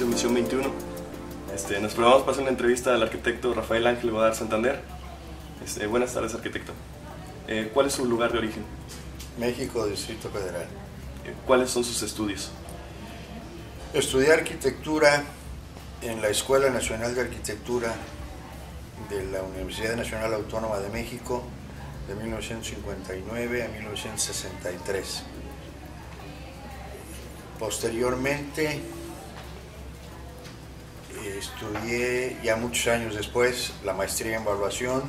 edificio Misión 21. Nos programamos para hacer una entrevista al arquitecto Rafael Ángel Godard Santander. Buenas tardes, arquitecto. ¿Cuál es su lugar de origen? México, Distrito Federal. ¿Cuáles son sus estudios? Estudié arquitectura en la Escuela Nacional de Arquitectura de la Universidad Nacional Autónoma de México de 1959 a 1963. Posteriormente estudié, ya muchos años después, la maestría en evaluación,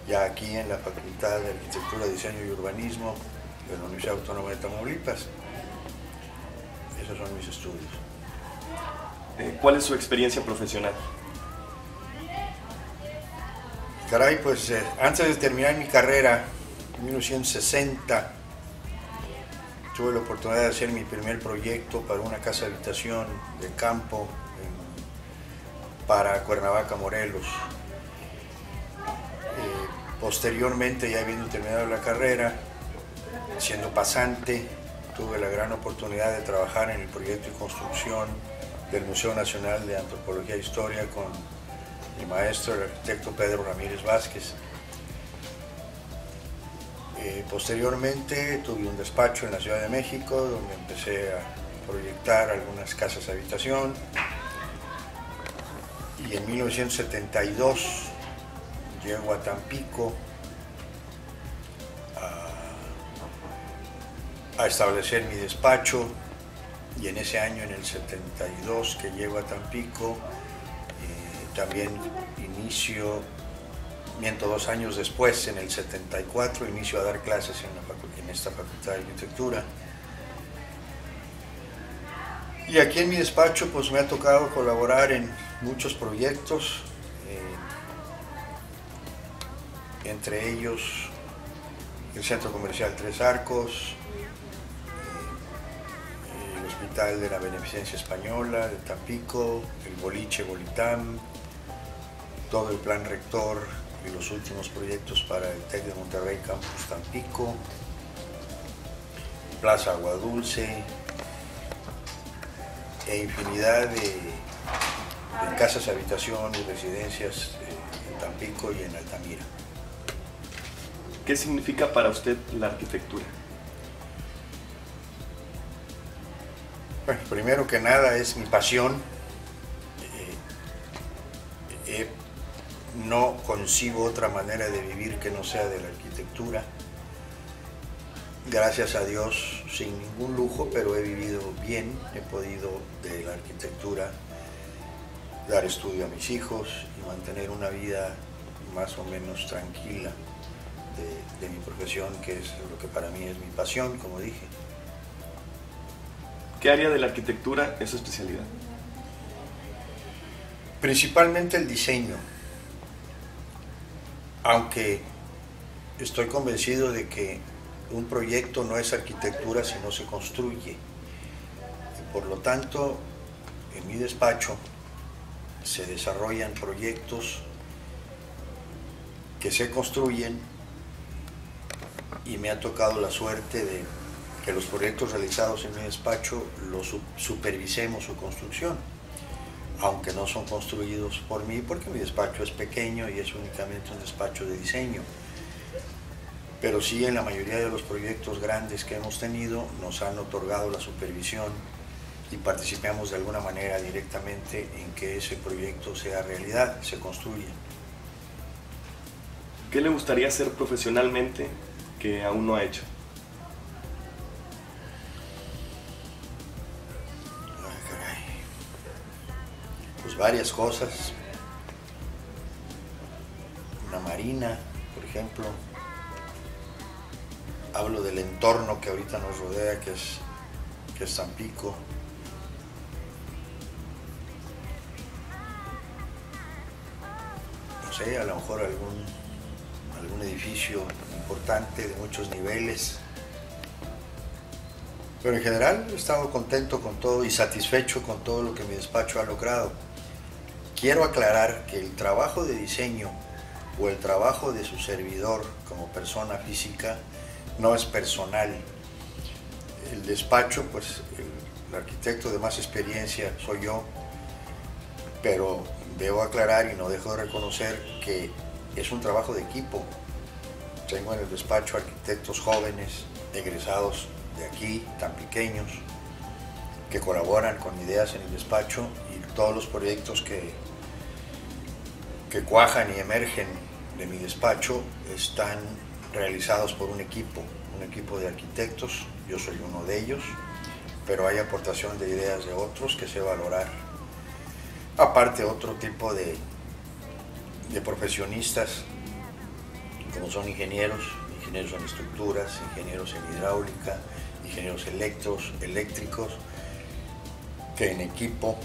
ya aquí en la Facultad de Arquitectura, Diseño y Urbanismo de la Universidad Autónoma de Tamaulipas. Esos son mis estudios. ¿Cuál es su experiencia profesional? Caray, pues antes de terminar mi carrera, en 1960, tuve la oportunidad de hacer mi primer proyecto para una casa de habitación de campo para Cuernavaca, Morelos. Posteriormente, ya habiendo terminado la carrera, siendo pasante, tuve la gran oportunidad de trabajar en el proyecto y construcción del Museo Nacional de Antropología e Historia con mi maestro, el arquitecto Pedro Ramírez Vázquez. Posteriormente tuve un despacho en la Ciudad de México donde empecé a proyectar algunas casas de habitación, y en 1972 llego a Tampico a establecer mi despacho, y en ese año, en el 72 que llego a Tampico, también inicio, 2 años después, en el 74, inicio a dar clases en esta Facultad de Arquitectura. Y aquí en mi despacho pues me ha tocado colaborar en muchos proyectos, entre ellos el Centro Comercial Tres Arcos, el Hospital de la Beneficencia Española de Tampico, el Boliche Bolitam, todo el plan rector y los últimos proyectos para el TEC de Monterrey Campus Tampico, Plaza Agua Dulce, e infinidad de casas de habitación y residencias en Tampico y en Altamira. ¿Qué significa para usted la arquitectura? Bueno, primero que nada es mi pasión. No concibo otra manera de vivir que no sea de la arquitectura. Gracias a Dios, sin ningún lujo, pero he vivido bien, he podido de la arquitectura dar estudio a mis hijos y mantener una vida más o menos tranquila de mi profesión, que es lo que para mí es mi pasión, como dije. ¿Qué área de la arquitectura es su especialidad? Principalmente el diseño, aunque estoy convencido de que un proyecto no es arquitectura si no se construye. Y por lo tanto, en mi despacho se desarrollan proyectos que se construyen, y me ha tocado la suerte de que los proyectos realizados en mi despacho los supervisemos su construcción, aunque no son construidos por mí, porque mi despacho es pequeño y es únicamente un despacho de diseño. Pero sí, en la mayoría de los proyectos grandes que hemos tenido nos han otorgado la supervisión y participamos de alguna manera directamente en que ese proyecto sea realidad, se construya. ¿Qué le gustaría hacer profesionalmente que aún no ha hecho? Ay, caray. Pues varias cosas. Una marina, por ejemplo. Hablo del entorno que ahorita nos rodea, que es Tampico. No sé, a lo mejor algún edificio importante de muchos niveles. Pero en general he estado contento con todo y satisfecho con todo lo que mi despacho ha logrado. Quiero aclarar que el trabajo de diseño o el trabajo de su servidor como persona física no es personal. El despacho, pues el arquitecto de más experiencia soy yo, pero debo aclarar y no dejo de reconocer que es un trabajo de equipo. Tengo en el despacho arquitectos jóvenes, egresados de aquí, tan pequeños, que colaboran con ideas en el despacho, y todos los proyectos que cuajan y emergen de mi despacho están realizados por un equipo de arquitectos. Yo soy uno de ellos, pero hay aportación de ideas de otros que sé valorar. Aparte, otro tipo de profesionistas, como son ingenieros en estructuras, ingenieros en hidráulica, ingenieros eléctricos, que en equipo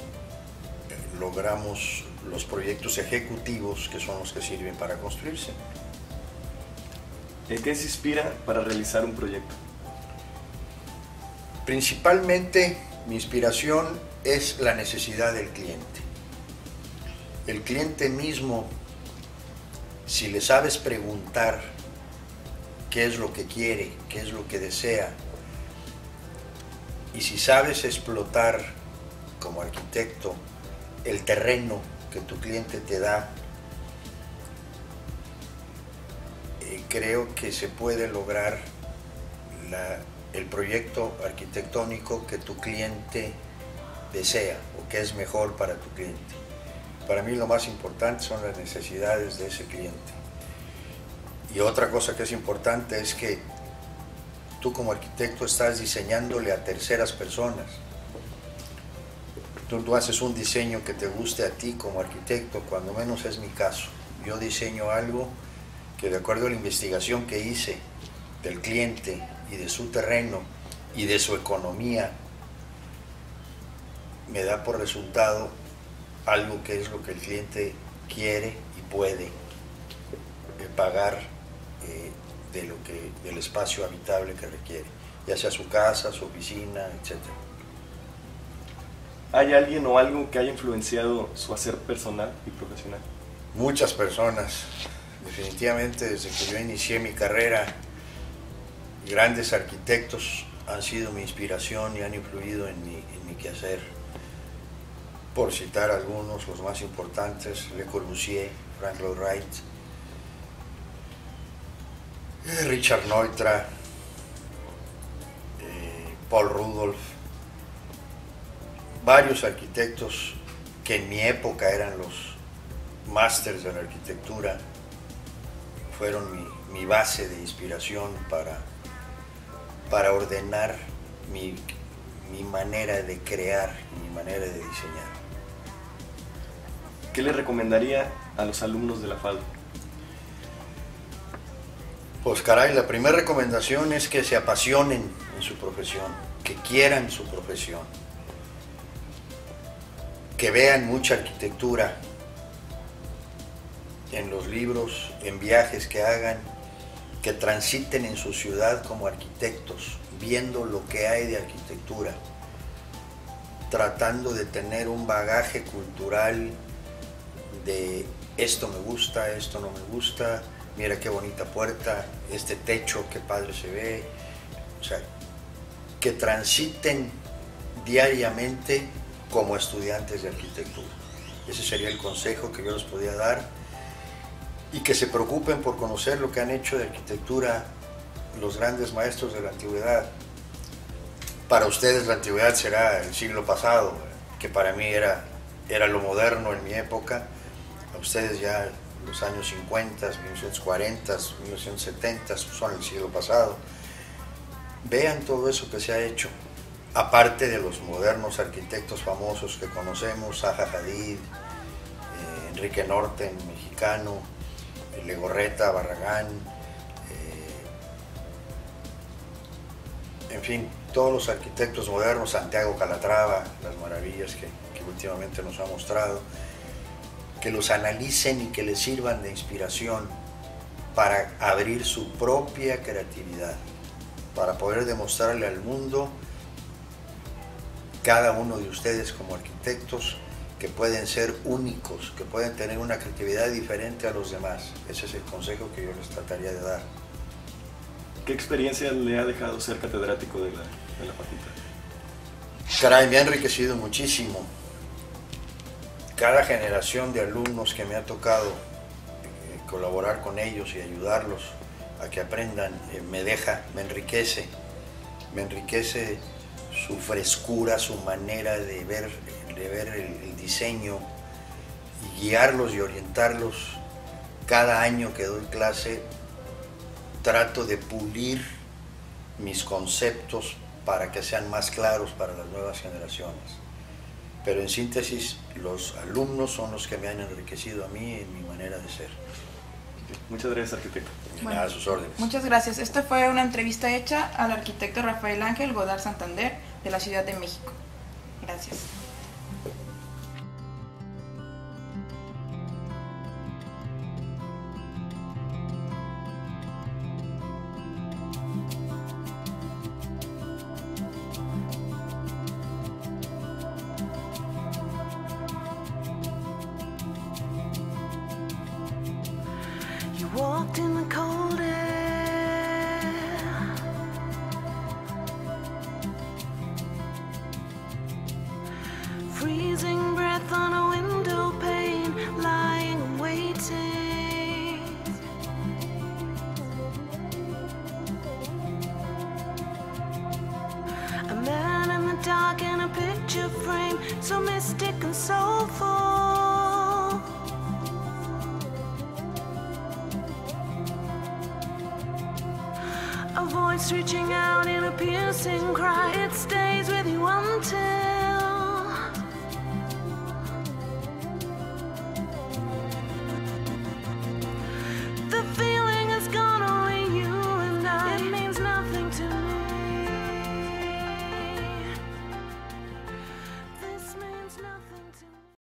logramos los proyectos ejecutivos que son los que sirven para construirse. ¿En qué se inspira para realizar un proyecto? Principalmente mi inspiración es la necesidad del cliente. El cliente mismo, si le sabes preguntar qué es lo que quiere, qué es lo que desea, y si sabes explotar como arquitecto el terreno que tu cliente te da, creo que se puede lograr el proyecto arquitectónico que tu cliente desea o que es mejor para tu cliente. Para mí lo más importante son las necesidades de ese cliente. Y otra cosa que es importante es que tú como arquitecto estás diseñándole a terceras personas. Tú haces un diseño que te guste a ti como arquitecto, cuando menos es mi caso. Yo diseño algo que, de acuerdo a la investigación que hice del cliente y de su terreno y de su economía, me da por resultado algo que es lo que el cliente quiere y puede pagar del espacio habitable que requiere, ya sea su casa, su oficina, etc. ¿Hay alguien o algo que haya influenciado su hacer personal y profesional? Muchas personas. Definitivamente, desde que yo inicié mi carrera, grandes arquitectos han sido mi inspiración y han influido en mi quehacer. Por citar algunos, los más importantes: Le Corbusier, Frank Lloyd Wright, Richard Neutra, Paul Rudolph, varios arquitectos que en mi época eran los másters de la arquitectura, fueron mi base de inspiración para ordenar mi manera de crear, mi manera de diseñar. ¿Qué le recomendaría a los alumnos de la FADU? Pues caray, la primera recomendación es que se apasionen en su profesión, que quieran su profesión, que vean mucha arquitectura en los libros, en viajes que hagan, que transiten en su ciudad como arquitectos, viendo lo que hay de arquitectura, tratando de tener un bagaje cultural de esto me gusta, esto no me gusta, mira qué bonita puerta, este techo, qué padre se ve. O sea, que transiten diariamente como estudiantes de arquitectura. Ese sería el consejo que yo les podía dar, y que se preocupen por conocer lo que han hecho de arquitectura los grandes maestros de la antigüedad. Para ustedes la antigüedad será el siglo pasado, que para mí era lo moderno en mi época. A ustedes ya los años 50, 1940, 1970 son el siglo pasado. Vean todo eso que se ha hecho, aparte de los modernos arquitectos famosos que conocemos: Zaha Hadid, Enrique Norten, mexicano, Legorreta, Barragán, en fin, todos los arquitectos modernos, Santiago Calatrava, las maravillas que últimamente nos ha mostrado, que los analicen y que les sirvan de inspiración para abrir su propia creatividad, para poder demostrarle al mundo, cada uno de ustedes como arquitectos, que pueden ser únicos, que pueden tener una creatividad diferente a los demás. Ese es el consejo que yo les trataría de dar. ¿Qué experiencia le ha dejado ser catedrático de la facultad? Caray, me ha enriquecido muchísimo. cada generación de alumnos que me ha tocado colaborar con ellos y ayudarlos a que aprendan, me enriquece su frescura, su manera de ver el diseño y guiarlos y orientarlos. Cada año que doy clase trato de pulir mis conceptos para que sean más claros para las nuevas generaciones. Pero en síntesis, los alumnos son los que me han enriquecido a mí en mi manera de ser. Muchas gracias, arquitecto. Bueno, a sus órdenes. Muchas gracias. Esta fue una entrevista hecha al arquitecto Rafael Ángel Godard Santander de la Ciudad de México. Gracias. You walked in the cold air, freezing breath on a window pane, lying waiting. A man in the dark in a picture frame, so mystic and soulful. A voice reaching out in a piercing cry, it stays with you until